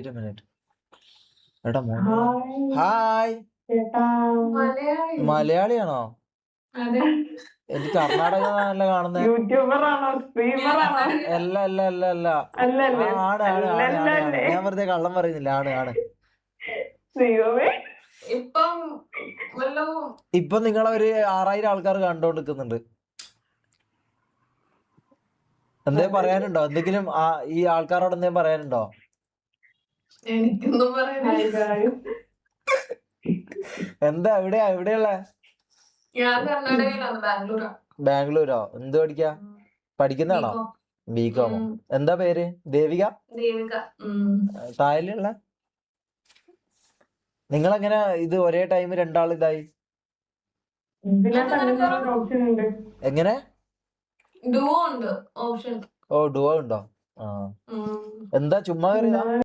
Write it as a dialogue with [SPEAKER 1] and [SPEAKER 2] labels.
[SPEAKER 1] ഒരു മിനിറ്റ്. എടാ മോനെ. ഹായ്. മലയാളിയാണോ? എനിക്ക് കർണാടക അല്ല കാണുന്നേ. അല്ല അല്ല അല്ല അല്ല ആണ് ആണ് ആണ് ആണ് ആണ്. ഞാൻ വെറുതെ കള്ളം പറയുന്നില്ല. ആണ് ആണ്. ഇപ്പൊ നിങ്ങളെ ഒരു 6000 ആൾക്കാർ കണ്ടോണ്ടിരിക്കുന്നുണ്ട്. എന്തേലും പറയാനുണ്ടോ? എന്തെങ്കിലും ഈ ആൾക്കാരോട് എന്തെങ്കിലും പറയാനുണ്ടോ?
[SPEAKER 2] എനിക്കൊന്നും പറയാനില്ല.
[SPEAKER 1] എന്താ എവിടെയുള്ള?
[SPEAKER 2] ഞാൻ കർണാടകയിലാണ്, ബാംഗ്ലൂരാ.
[SPEAKER 1] ബാംഗ്ലൂരോ? എന്ത് പഠിക്കുന്നതാണോ? ബികോമോ? എന്താ പേര്? ദേവിക. തായലുള്ള നിങ്ങളെങ്ങനെ ഇത് ഒരേ ടൈം രണ്ടാൾ ഇതായി? എങ്ങനെ?
[SPEAKER 2] ഡുവോ ഉണ്ട് ഓപ്ഷൻ.
[SPEAKER 1] ഓ ഡുവോ ഉണ്ടോ? എന്താ ചുമ്മാ കയറിയതാ?